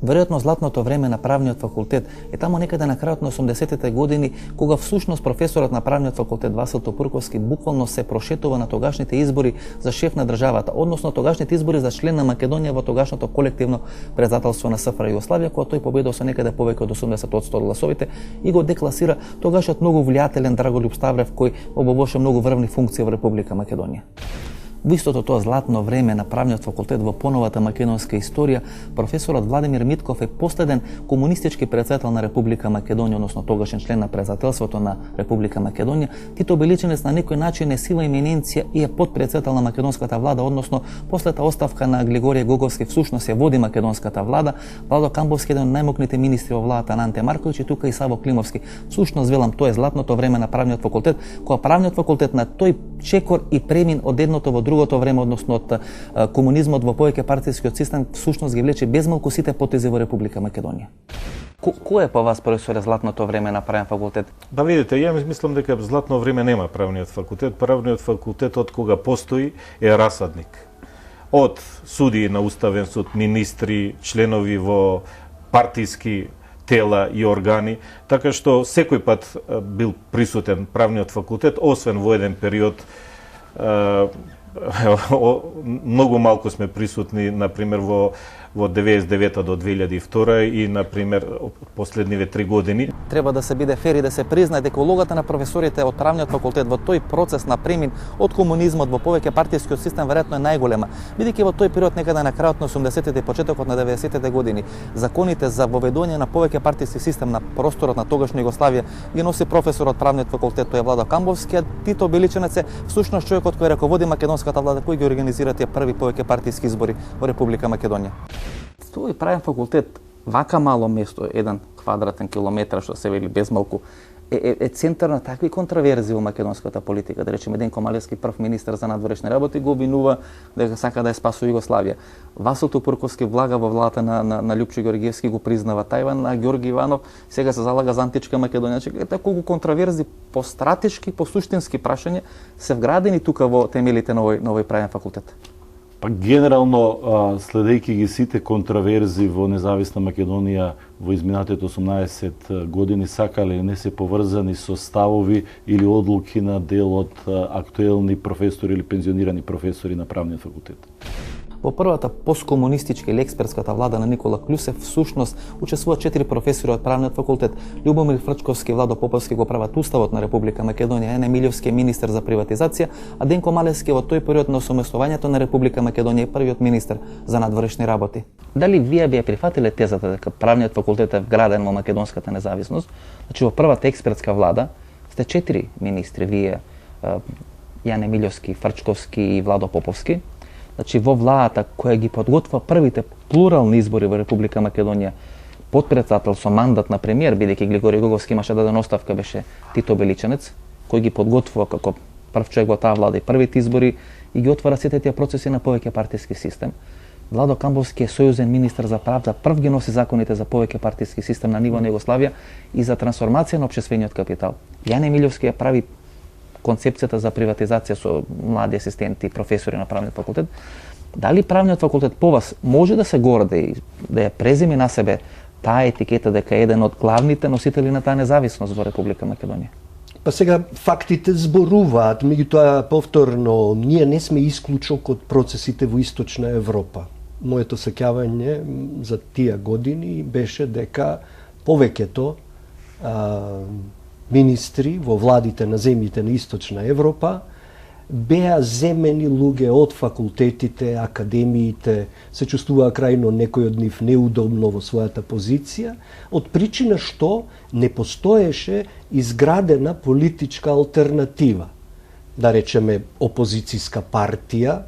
Веројатно златното време на правниот факултет е тамо некаде на крајот на 80-тите години, кога всушност професорот на правниот факултет Васил Топурковски буквално се прошетува на тогашните избори за шеф на државата, односно тогашните избори за член на Македонија во тогашното колективно председателство на СФР Југославија, кога тој победил со некаде повеќе од 80% од гласовите и го декласира тогашниот многу влијателен Драголюб Ставрев, кој обовеше многу врвни функции во Република Македонија. Во истото тоа златно време на правниот факултет во поновата македонска историја, професорот Владимир Митков е последен комунистички председател на Република Македонија, односно тогашен член на председателството на Република Македонија. Тито Беличенец на некој начин е сила имененција и е подпредседател на македонската влада, односно последната оставка на Глигорije Гоговски всушност ја води македонската влада. Владо Камбовски е еден од најмокните министри во владата на Анте Марковиќ и тука и Саво Климовски. Всушност велам, тоа е златното време на правниот факултет, кога правниот факултет на тој чекор и премин од едното во другото време, односно од комунизмот во повеќе партискиот систем, всушност ги влече безмалку сите потези во Република Македонија. Кој е по вас, професоре, златното време на правен факултет? Ба видите, ја мислам дека златно време нема правниот факултет. Правниот факултет од кога постои е расадник. Од судии на Уставен суд, министри, членови во партиски тела и органи, така што секој пат бил присутен правниот факултет, освен во еден период многу малку сме присутни, например, во 99 до 2002 и, например, последниве 3 години. Треба да се биде фер и да се признае дека улогата на професорите од правниот факултет во тој процес на премин од комунизмот во повеќе партискиот систем веројатно е најголема. Бидејќи во тој период некаде на крајот на 80-тите и почетокот на 90-тите години законите за воведување на повеќе партиски систем на просторот на тогашна Југославија ги носи професор од правниот факултет, тој е Владо Камбовски, а Тито Беличенец е всушност човекот кој раководи македонската влада, кој ги организира тие први повеќе партиски избори во Република Македонија. Тој правен факултет, вака мало место, 1 квадратен километар, што се вели безмалку, е центар на такви контраверзии во македонската политика. Да речеме, Денко Малевски, прв министер за надворешни работи, го обвинува дека сака да ја спасува Југославија. Васил Топурковски влага во владата на Љупчо Ѓоргиевски, го признава Тајван, а Ѓорги Иванов сега се залага за античка Македонија. Ете колку контраверзии по стратешки, по суштински прашања се вградени тука во темелите на овој правен факултет. Па генерално, следејќи ги сите контраверзии во независна Македонија во изминатите 18 години, сакале не се поврзани со ставови или одлуки на дел од актуелни професори или пензионирани професори на правниот факултет. Во првата посткомунистичка или експертската влада на Никола Клюсев всушност учествуваат 4 професори од правниот факултет. Љубомир Фрчковски и Владо Поповски го прават уставот на Република Македонија, Ене Милјовски е министер за приватизација, а Денко Малевски во тој период на осамостојувањето на Република Македонија е првиот министер за надворешни работи. Дали вие би ја прифатиле тезата дека правниот факултет е вграден во македонската независност? Значи во првата експертска влада сте 4 министри, вие, Јане Милјовски, Фрчковски и Владо Поповски. Значи во владата која ги подготвува првите плурални избори во Република Македонија, подпредседател со мандат на премиер, бидејќи Глигорije Гоговски имаше дадена оставка, беше Тито Беличенец, кој ги подготвува како прв човек во таа влада и првите избори и ги отвара сите тие процеси на повеќе партиски систем. Владо Камбовски е сојузен министер за правда, прв ги носи законите за повеќе партиски систем на ниво на Југославија и за трансформација на општествениот капитал. Јане Милјовски ја прави концепцијата за приватизација со млади асистенти и професори на правниот факултет. Дали правниот факултет по вас може да се горде и да ја преземи на себе таа етикета дека е еден од главните носители на таа независност во Република Македонија? Па сега фактите зборуваат, меѓутоа повторно ние не сме исклучок од процесите во Источна Европа. Моето сеќавање за тие години беше дека повеќето министри во владите на земјите на Источна Европа беа земени луѓе од факултетите, академиите, се чувствуваа крајно некој од нив неудобно во својата позиција, од причина што не постоеше изградена политичка алтернатива. Да речеме опозицијска партија,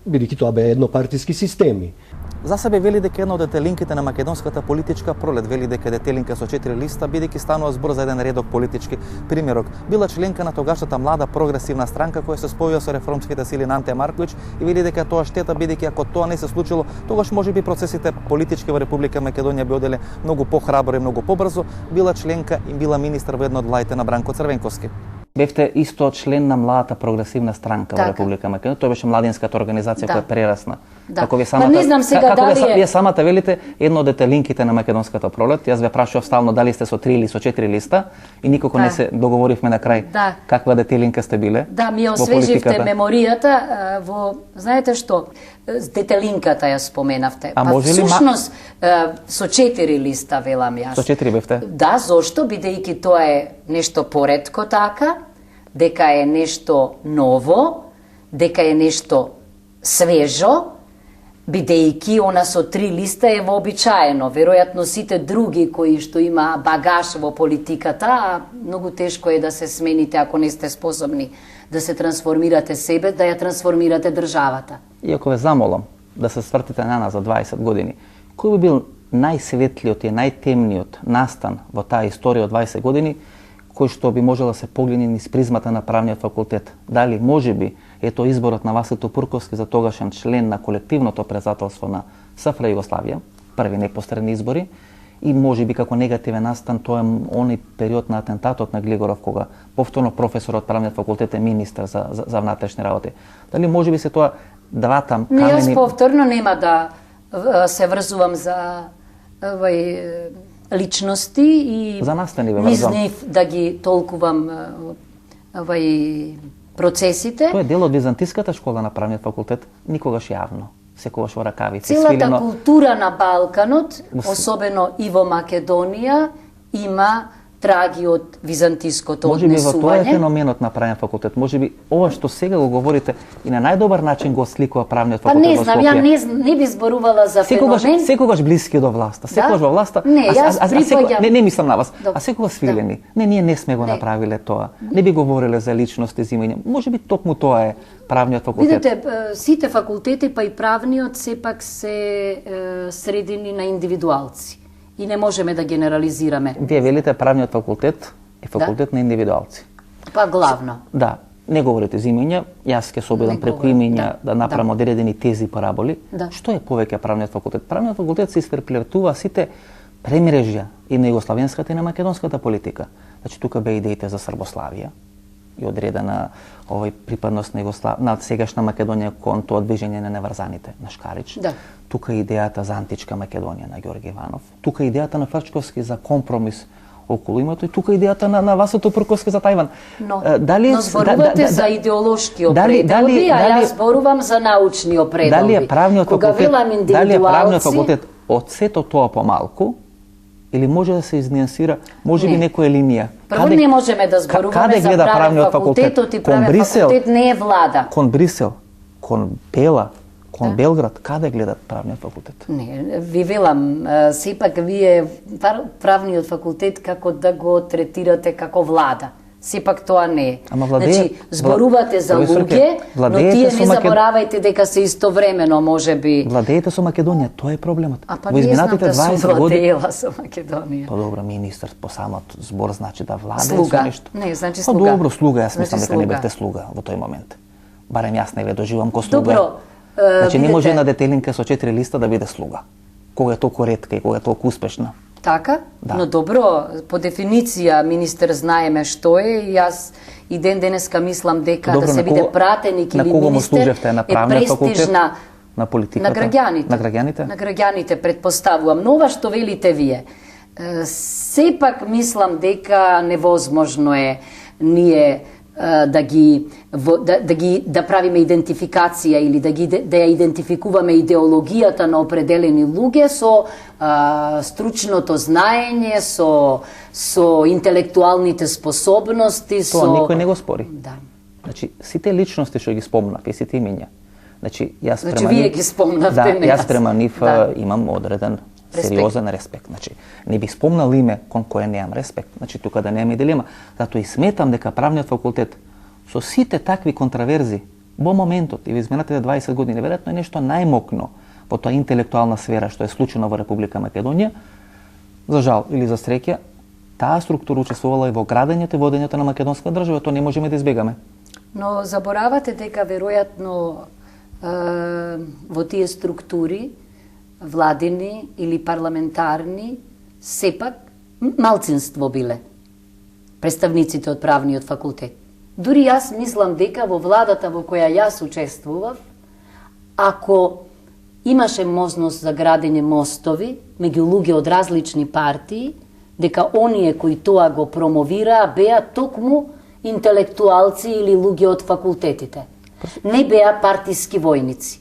бидејќи тоа беа еднопартиски системи. За себе вели дека една од детелинките на македонската политичка пролет, вели дека детелинка со 4 листа, бидејќи станува збор за еден редок политички примерок. Била членка на тогашната млада прогресивна странка која се спојува со реформските сили на Анте Марковиќ и вели дека тоа штета, бидејќи ако тоа не се случило, тогаш можеби процесите политички во Република Македонија би оделе многу похрабро и многу побрзо. Била членка и била министер во едно од владите на Бранко Црвенковски. Бевте исто член на младата прогресивна странка во Република Македонија. Тоа беше младинската организација која прерасна. Да. Вие самата, не знам сега дали вие самата велите едно од детелинките на македонската пролет. Јас ве прашував стално дали сте со 3 или со 4 листа и никако не се договоривме на крај. Каква детелинка сте биле? Да, ми освеживте меморијата во, знаете што, детелинката ја споменавте. Всушност со 4 листа велам јас. Со 4 бевте? Да, зошто? Бидејќи тоа е нешто поретко така, дека е нешто ново, дека е нешто свежо, бидејќи она со 3 листа е вообичаено. Веројатно сите други кои што има багаж во политиката, многу тешко е да се смените ако не сте способни да се трансформирате себе, да ја трансформирате државата. И ако ве замолам да се свртите на нас за 20 години, кој би бил најсветлиот и најтемниот настан во таа историја од 20 години, кој што би можел да се погледне низ призмата на правниот факултет? Дали можеби ето изборот на Васил Тупурковски за тогашен член на колективното председателство на СФР Југославија, први непосредни избори, и можеби како негативен настан тоа е оној период на атентатот на Глигоров, кога повторно професор од правниот факултет е министер за внатрешни работи. Дали можеби се тоа двата камени... Не, јас повторно нема да се врзувам за личности и за настани ве низ нив да ги толкувам процесите. Тоа е дел од византиската школа на правниот факултет, никогаш јавно, секогаш во ракавици. Целата култура на Балканот, особено и во Македонија, има траги од византиското однесување. Можеби во тоа е феноменот на правниот факултет. Можеби ова што сега го говорите и на најдобар начин го сликува правниот факултет. Па не знам, ја не би зборувала за феномен. Секогаш блиски до власта. Секогаш во власта. Не, јас припаѓам. Не мислам на вас. А секогаш свилени. Не, ние не сме го направиле тоа. Не би говореле за личности, за имења. Можеби токму тоа е правниот факултет. Видете, сите факултети, па и правниот, сепак се средини на индивидуалци. И не можеме да генерализираме. Вие велите правниот факултет е факултет на индивидуалци. Па главно. Да, не говорите за имења, јас ќе се обидам преку имења да направам одредени тези и параболи. Што е повеќе правниот факултет? Правниот факултет се испреплетува сите премрежја и на југославенската и на македонската политика. Значи тука бе идеите за Србославија и одредена припадност на сегашна Македонија кон тоа движење на неврзаните на Шкарич. Тука идејата за античка Македонија на Ѓорги Иванов. Тука идејата на Фрчковски за компромис околу името и тука идејата на Васил Тупурковски за Тајван. Но зборувате за идеолошки определби, а јас зборувам за научни определби. Дали е правниот факултет од сето тоа помалку или може да се изниансира, може би некоја линија? Прво не можеме да зборуваме за правен факултетот и правен факултет не е влада. Кон Брисел, кон Бела, кон Белград, каде гледат правниот факултет? Не, ви велам, сепак вие правниот факултет како да го третирате како влада. Сепак тоа не е. Значи, зборувате за луѓе, но тие не заборавајте дека се истовремено можеби... Владеете со Македонија, тоа е проблемот. Па не знам да сум владеела со Македонија. Па добро, министр по самот збор значи да владее со нешто. Не, значи слуга. Па добро, слуга, јас мислам дека не бевте слуга во тој момент. Барем јас не ве доживам ко слуга. Добро. Значи не може една детелинка со 4 листа да биде слуга. Кога е толку ретка и кога е толку успешна. Така? Да. Но добро, по дефиниција министер знаеме што е и јас и ден денеска мислам дека добро, да се биде пратеник или министер е престижна на политиката, на граѓаните. На граѓаните? На граѓаните предпоставувам. Но ова што велите вие, сепак мислам дека невозможно е ние да правиме идентификација или да ја идентификуваме идеологијата на определени луѓе со стручното знаење, со интелектуалните способности, Тоа никој не го спори. Да. Значи сите личности што ги спомнав и сите имења. Значи јас вие ги спомнавте, не јас према нив имам одреден сериозен респект. Значи, не би спомнал име кон кое немам респект. Значи, тука да нема и дилема. Затоа и сметам дека правниот факултет со сите такви контраверзи во моментот и во изминатите 20 години веројатно е нешто најмокно во тоа интелектуална сфера што е случено во Република Македонија. За жал или за среќа, таа структура учествувала и во градењето и водењето на македонска држава, тоа не можеме да избегаме. Но заборавате дека веројатно во тие структури владини или парламентарни, сепак малцинство биле представниците од правниот факултет. Дури јас мислам дека во владата во која јас учествував, ако имаше можност за градење мостови меѓу луѓе од различни партии, дека оние кои тоа го промовираа беа токму интелектуалци или луѓе од факултетите. Не беа партиски војници.